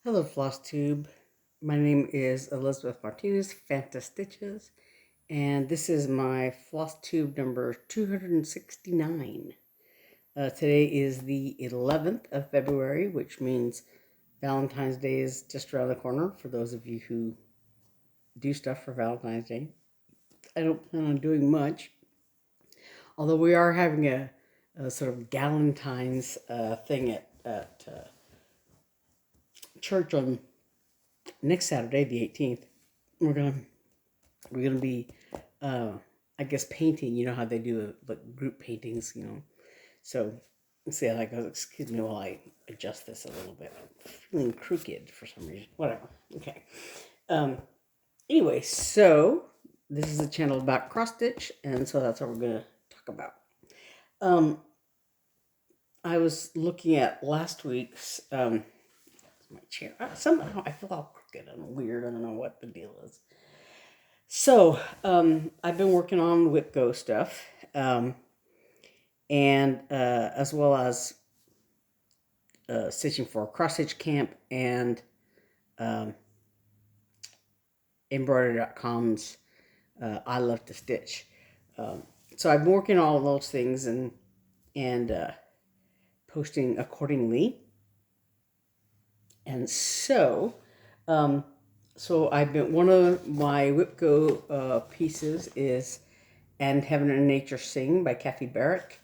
Hello, Flosstube. My name is Elizabeth Martinez, phantastitches, and this is my Flosstube number 269. Today is the 11th of February, which means Valentine's Day is just around the corner for those of you who do stuff for Valentine's Day. I don't plan on doing much, although we are having a sort of Galentine's thing at church on next Saturday, the 18th. We're gonna be, I guess, painting. You know how they do like group paintings, So let's see how that goes. Excuse me while I adjust this a little bit. I'm feeling crooked for some reason. Whatever. Okay. Um. Anyway, so this is a channel about cross stitch, and so that's what we're gonna talk about. Um. I was looking at last week's my chair. Somehow I feel all crooked and weird. I don't know what the deal is. So, I've been working on WIPGO stuff, and as well as stitching for Cross Stitch Camp and Embroidery.com's I Love to Stitch. So I've been working on all those things and posting accordingly. And so, I've been, one of my WIPGO pieces is And Heaven and Nature Sing by Barrick.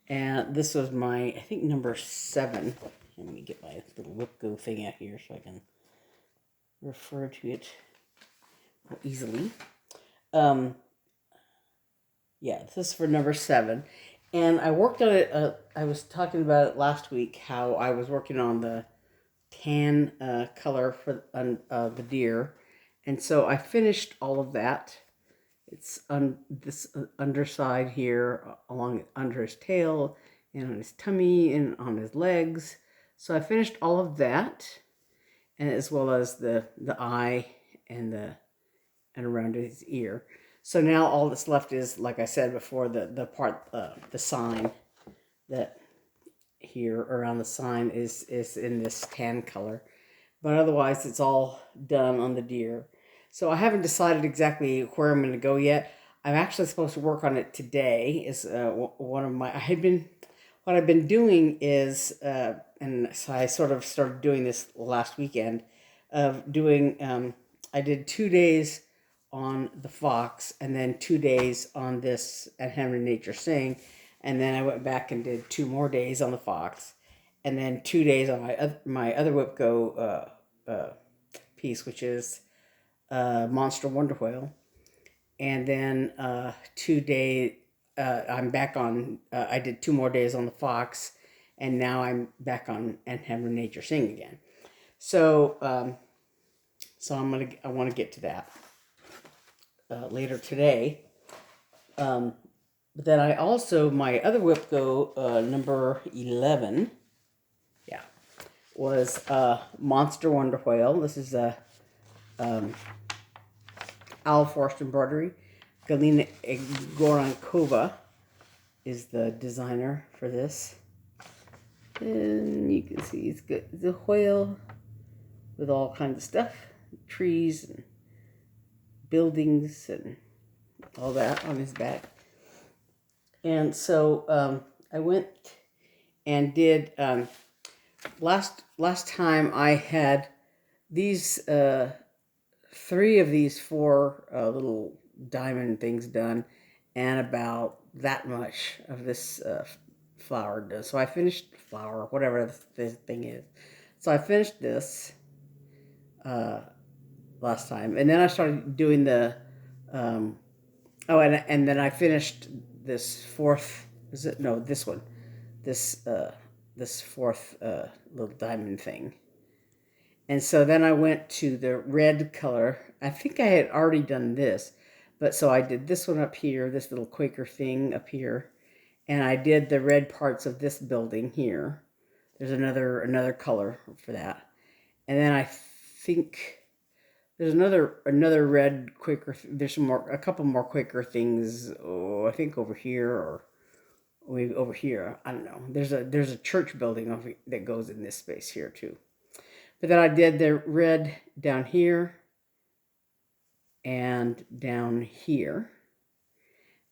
And this was my, I think, number 7. Let me get my little WIPGO thing out here so I can refer to it more easily. Yeah, this is for number 7. And I worked on it, I was talking about it last week, how I was working on the tan color for the deer. And so I finished all of that. It's on this underside here, along under his tail, and on his tummy, and on his legs. So I finished all of that, and as well as the eye and around his ear. So now all that's left is, like I said before, the part, the sign that here around the sign is in this tan color. But otherwise, it's all done on the deer. So I haven't decided exactly where I'm going to go yet. I'm actually supposed to work on it today. Is one of my, what I've been doing is, and so I sort of started doing this last weekend, of doing, I did 2 days on the fox, and then 2 days on this And Heaven and Nature Sing, and then I went back and did 2 more days on the fox, and then 2 days on my other WIPGO piece, which is Monster Wonder Whale, and then 2 days. I'm back on. I did 2 more days on the fox, and now I'm back on And Heaven and Nature Sing again. So, I want to get to that later today. But then I also, my other WIPGO number 11. Yeah, was Monster Wonder Whale. This is a owl forest embroidery. Galina Egorenkova is the designer for this. And you can see it's good. It's a whale with all kinds of stuff. Trees and buildings and all that on his back. And so I went and did, last time I had these 3 of these 4 little diamond things done, and about that much of this flower done. So I finished flower, whatever this thing is. So I finished this last time, and then I started doing the and then I finished this 4th. Is it no this one? This 4th little diamond thing. And so then I went to the red color. I think I had already done this, but so I did this one up here, this little Quaker thing up here, and I did the red parts of this building here. There's another color for that, and then I think there's another red Quaker. There's a couple more Quaker things. Oh, I think over here or over here. I don't know. There's a church building that goes in this space here too. But then I did the red down here and down here.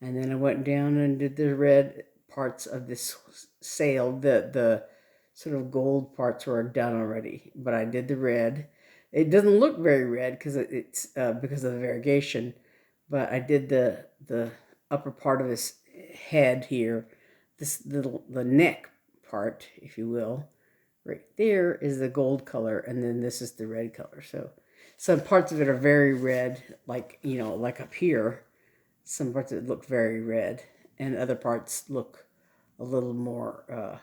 And then I went down and did the red parts of this sail. The sort of gold parts were done already, but I did the red. It doesn't look very red because it's because of the variegation, but I did the upper part of his head here, the neck part, if you will. Right there is the gold color, and then this is the red color. So some parts of it are very red, like, you know, like up here. Some parts of it look very red, and other parts look a little more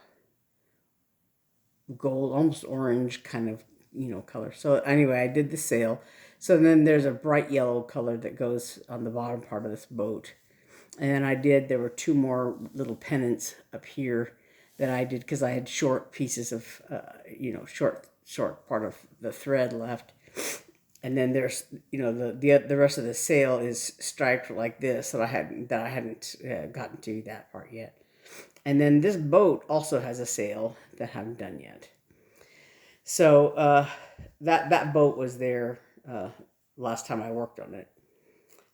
gold, almost orange kind of, you know, color. So anyway, I did the sail. So then there's a bright yellow color that goes on the bottom part of this boat. And then there were two more little pennants up here that I did because I had short pieces of, you know, short part of the thread left. And then there's, you know, the rest of the sail is striped like this that I hadn't gotten to that part yet. And then this boat also has a sail that I haven't done yet. So that boat was there last time I worked on it.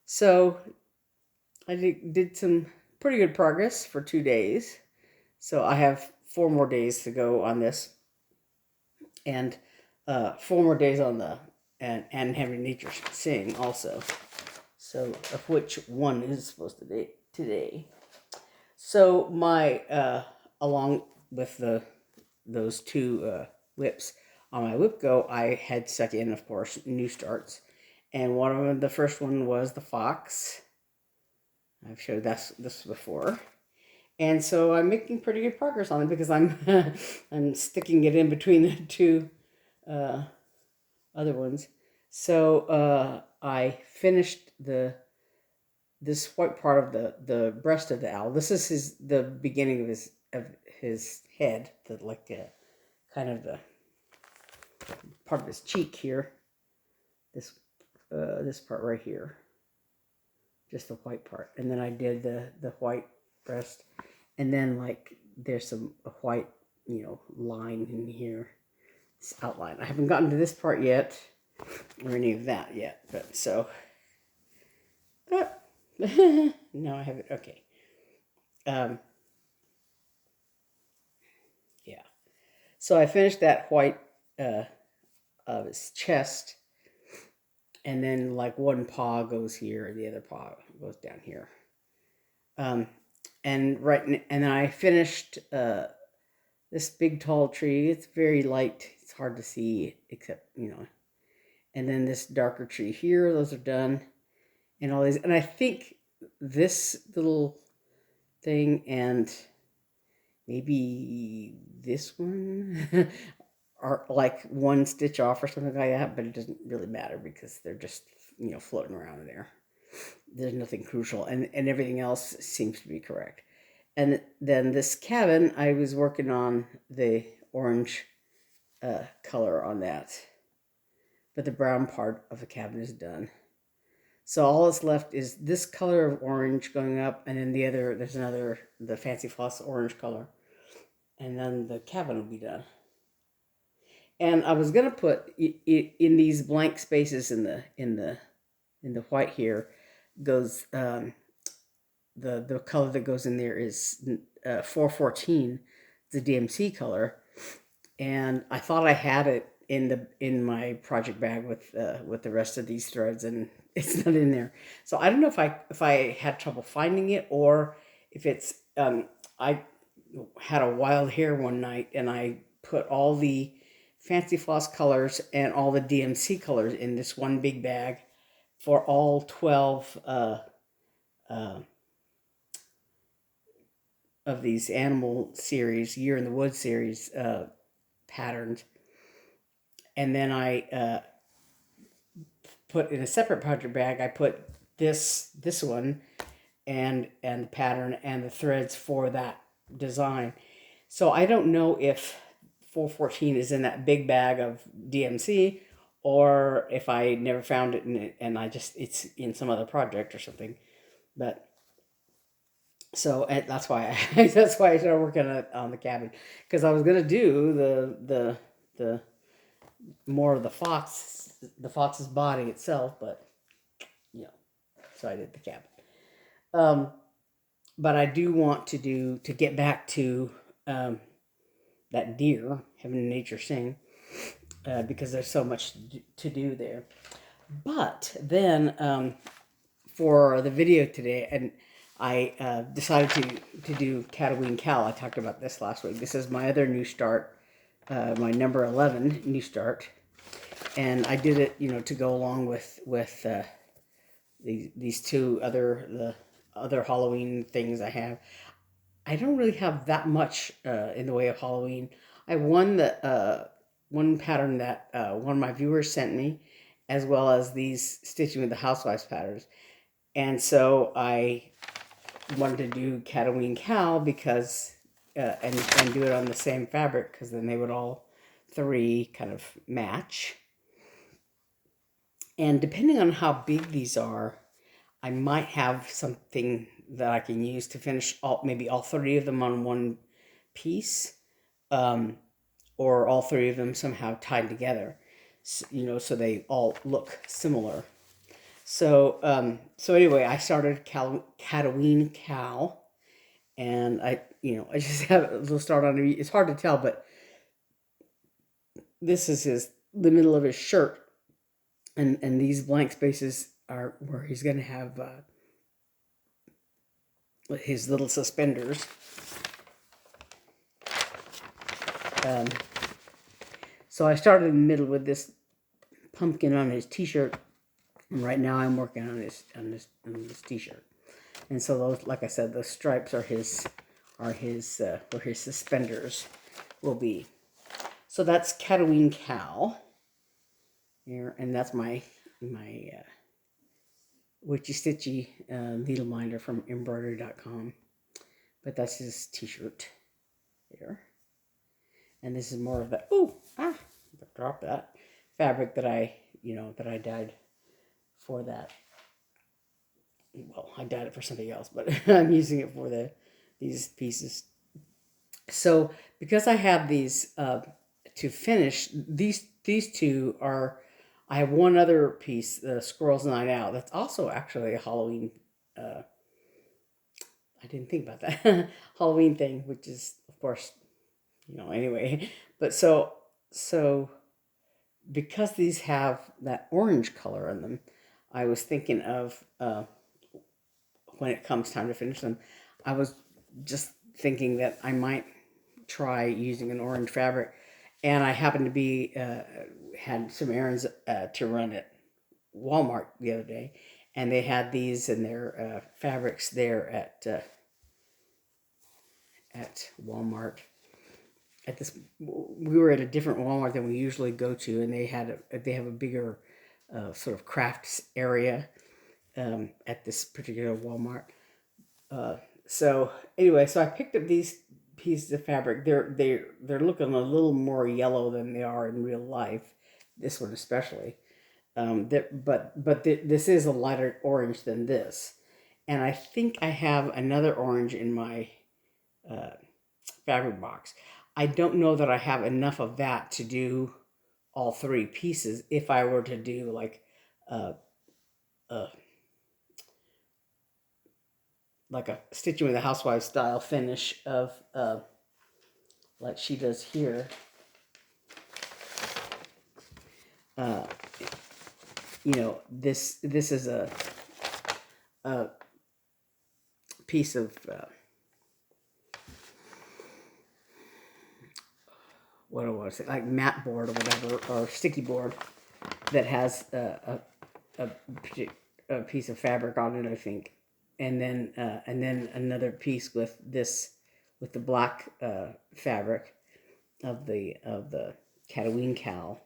So I did some pretty good progress for 2 days. So I have 4 more days to go on this, and 4 more days on the and having nature sing also. So of which one is supposed to be today. So my along with those two whips on my WIPGO, I had stuck in, of course, new starts, and one of them, the first one was the fox. I've showed this before. And so I'm making pretty good progress on it because I'm I'm sticking it in between the two other ones. So I finished this white part of the breast of the owl. This is the beginning of his head, kind of the part of his cheek here. This part right here, just the white part, and then I did the white breast. And then, like, there's a white, you know, line in here, this outline. I haven't gotten to this part yet, or any of that yet, but so, no, I haven't, okay. Yeah. So I finished that white of his chest, and then, like, one paw goes here, and the other paw goes down here. And then I finished this big tall tree. It's very light. It's hard to see, except, you know. And then this darker tree here. Those are done, and all these. And I think this little thing and maybe this one are like one stitch off or something like that. But it doesn't really matter because they're just, you know, floating around there. There's nothing crucial, and everything else seems to be correct. And then this cabin, I was working on the orange color on that, but the brown part of the cabin is done. So all that's left is this color of orange going up, and then there's another, the Fancy Floss orange color, and then the cabin will be done. And I was gonna put in these blank spaces in the white here goes the color that goes in there is 414, the DMC color, and I thought I had it in my project bag with the rest of these threads, and it's not in there. So I don't know if I had trouble finding it, or if it's I had a wild hair one night and I put all the Fancy Floss colors and all the DMC colors in this one big bag for all 12 of these animal series, Year in the Woods series patterns. And then I put in a separate project bag, I put this one and the pattern and the threads for that design. So I don't know if 414 is in that big bag of DMC, or if I never found it and it's in some other project or something. But so that's why I started working on the cabin, because I was gonna do the more of the fox's body itself, but you know, so I did the cabin. But I do want to get back to that deer, having nature sing, because there's so much to do there. But then for the video today, and I decided to do Catoween Cal. I talked about this last week. This is my other new start, my number 11 new start, and I did it, to go along with these two the other Halloween things I have. I don't really have that much in the way of Halloween. I won the one pattern that one of my viewers sent me, as well as these Stitching with the Housewives patterns. And so I wanted to do Catoween Cal because, and do it on the same fabric, because then they would all three kind of match. And depending on how big these are, I might have something that I can use to finish maybe all three of them on one piece, or all three of them somehow tied together, so they all look similar. So anyway, I started Catoween Cal, and I just have a little start on it. It's hard to tell, but this is the middle of his shirt, and these blank spaces are where he's going to have his little suspenders. So I started in the middle with this pumpkin on his t-shirt, and right now I'm working on this t-shirt. And so those, like I said, those stripes are his where his suspenders will be. So that's Catoween Cal here, and that's my witchy stitchy needle minder from embroidery.com. But that's his t-shirt there. And this is more of the drop that fabric that I dyed for that. Well, I dyed it for something else, but I'm using it for these pieces. So because I have these to finish, these two are. I have one other piece, the Squirrel's Night Out. That's also actually a Halloween. I didn't think about that Halloween thing, which is of course, anyway. But so because these have that orange color in them, I was thinking of when it comes time to finish them, I was just thinking that I might try using an orange fabric. And I happened to be, had some errands to run at Walmart the other day, and they had these in their fabrics there at Walmart. We were at a different Walmart than we usually go to, and they have a bigger sort of crafts area at this particular Walmart. So anyway, so I picked up these pieces of fabric. They're looking a little more yellow than they are in real life. This one especially. This is a lighter orange than this, and I think I have another orange in my fabric box. I don't know that I have enough of that to do all three pieces. If I were to do like a Stitching with a Housewives style finish of like she does here. This is a piece of what do I want to say, like mat board or whatever, or sticky board that has a piece of fabric on it, I think, and then another piece with the black fabric of the Catoween Cal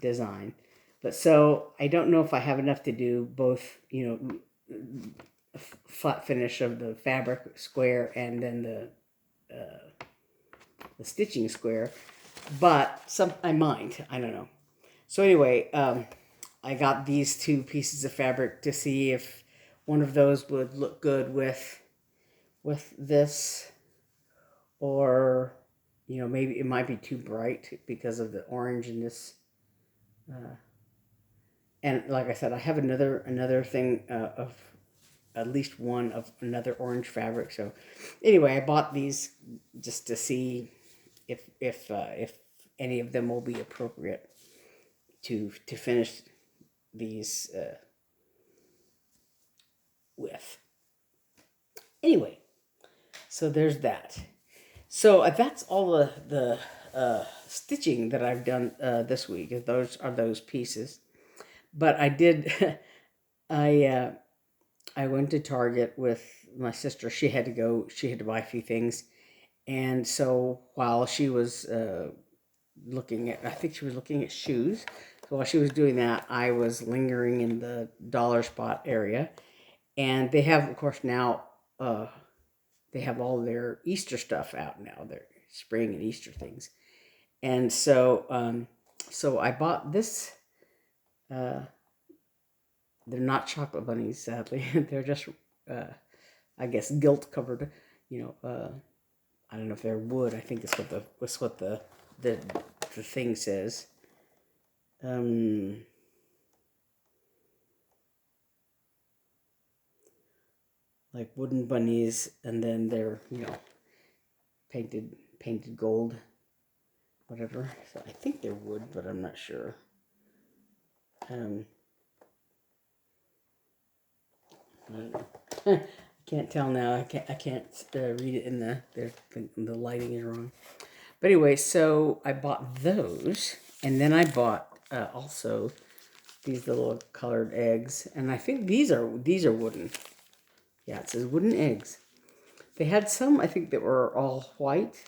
design. But so I don't know if I have enough to do both, flat finish of the fabric square and then the stitching square, but I might. I don't know. So anyway, I got these two pieces of fabric to see if one of those would look good with this, or you know, maybe it might be too bright because of the orange in this. And like I said, I have another thing of at least one of another orange fabric. So anyway, I bought these just to see if any of them will be appropriate to finish these with. Anyway, so there's that. So that's all the stitching that I've done this week. Those are those pieces. But I did, I went to Target with my sister. She had to buy a few things. And so while she was I think she was looking at shoes. So while she was doing that, I was lingering in the dollar spot area. And they have, of course, now, they have all their Easter stuff out now, their spring and Easter things. And so I bought this. Uh, they're not chocolate bunnies, sadly. They're just, I guess, gilt covered. You know, I don't know if they're wood. I think it's what the thing says. Like wooden bunnies, and then they're, you know, painted gold, whatever. So I think they're wood, but I'm not sure. I can't tell now. I can't read it in the lighting is wrong. But anyway, so I bought those, and then I bought also these little colored eggs, and I think these are wooden. Yeah, it says wooden eggs. They had some, I think, that were all white,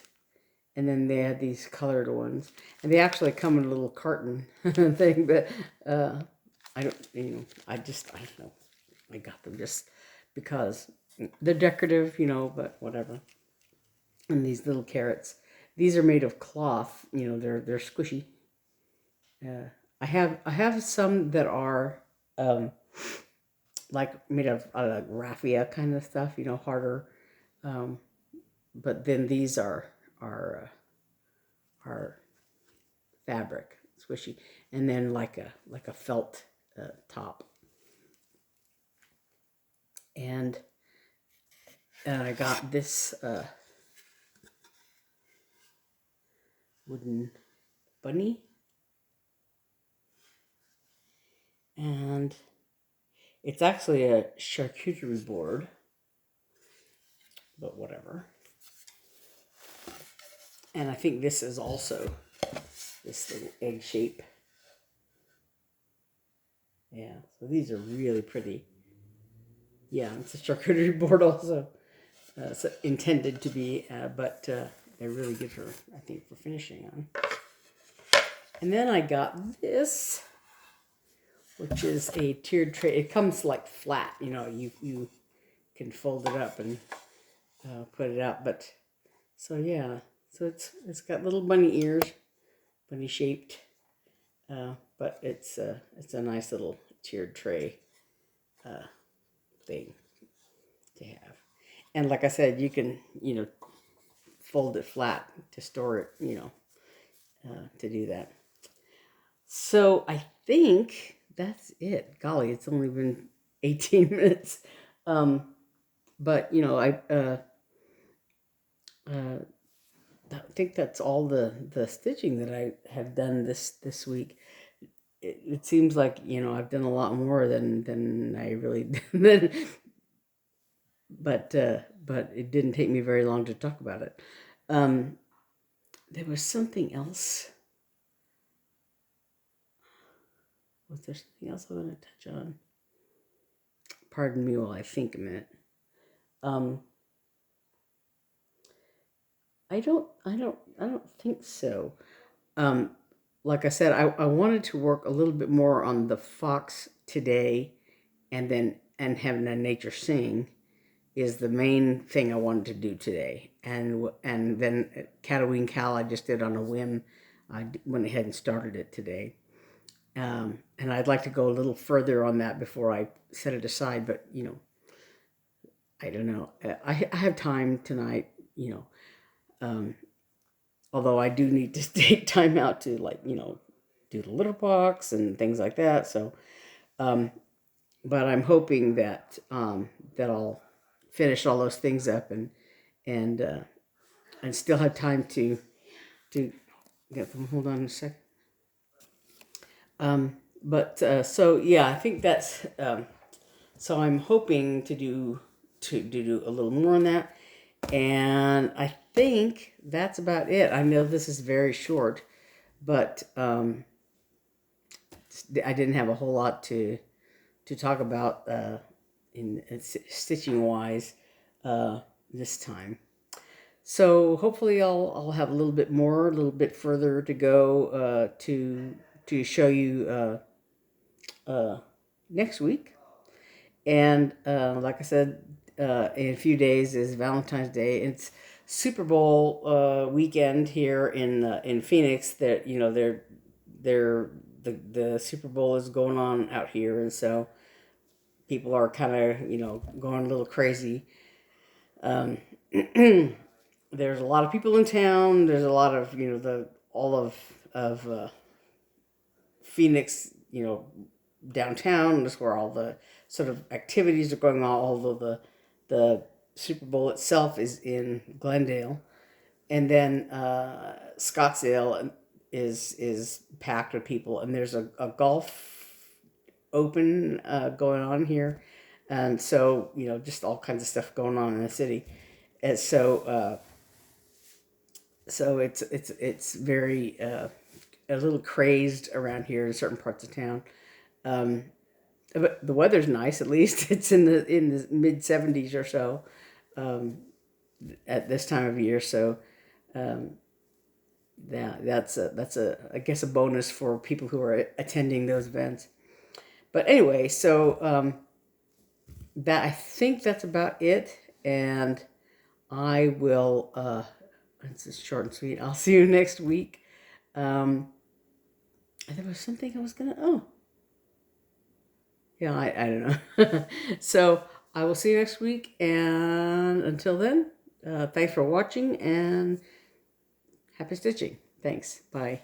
and then they had these colored ones, and they actually come in a little carton thing. But I don't, you know, I don't know. I got them just because they're decorative, you know, but whatever. And these little carrots, these are made of cloth. You know, they're squishy. I have some that are like made of like raffia kind of stuff, you know, harder. But then these are fabric, squishy, and then like a felt top. And I got this wooden bunny, and it's actually a charcuterie board, but whatever. And I think this is also this little egg shape. Yeah, so these are really pretty. Yeah, it's a charcuterie board also. So intended to be, but they're really good for, I think, for finishing on. And then I got this, which is a tiered tray. It comes like flat, you know, you can fold it up and put it out. But so yeah, so it's got little bunny ears, bunny shaped, but it's a nice little tiered tray thing to have. And like I said, you can, you know, fold it flat to store it, you know, to do that. So I think that's it. Golly, it's only been 18 minutes. But you know, uh, I think that's all the stitching that I have done this week. It seems like, you know, I've done a lot more than I really did. But it didn't take me very long to talk about it. There was something else. Was there something else I want to touch on? Pardon me while I think a minute. I don't think so. Like I said, I wanted to work a little bit more on the fox today, and having a nature sing is the main thing I wanted to do today. And then Catoween Cal I just did on a whim. I went ahead and started it today. And I'd like to go a little further on that before I set it aside, but you know, I don't know. I have time tonight, you know. although I do need to take time out to, like, do the litter box and things like that. So, but I'm hoping that that I'll finish all those things up and and still have time to get them. Hold on a sec. But so yeah, I think that's so I'm hoping to do a little more on that, and I think that's about it. I know this is very short, but I didn't have a whole lot to talk about in stitching wise this time. So hopefully I'll have a little bit more, a little bit further to go to show you next week. And like I said, in a few days is Valentine's Day. It's Super Bowl weekend here in Phoenix. That they're the Super Bowl is going on out here, and so people are kind of going a little crazy. Um, there's a lot of people in town. There's a lot of the all of Phoenix, downtown. That's where all the sort of activities are going on. Although the Super Bowl itself is in Glendale, and then Scottsdale is packed with people. And there's a golf open going on here, and so just all kinds of stuff going on in the city, and so it's very a little crazed around here in certain parts of town. Um, but the weather's nice. At least it's in the mid 70s or so at this time of year. So that's a I guess a bonus for people who are attending those events. But anyway, so that I think that's about it, and I will. This is short and sweet. I'll see you next week. There was something I was gonna. Oh, yeah, I don't know. So I will see you next week, and until then, thanks for watching and happy stitching. Thanks. Bye.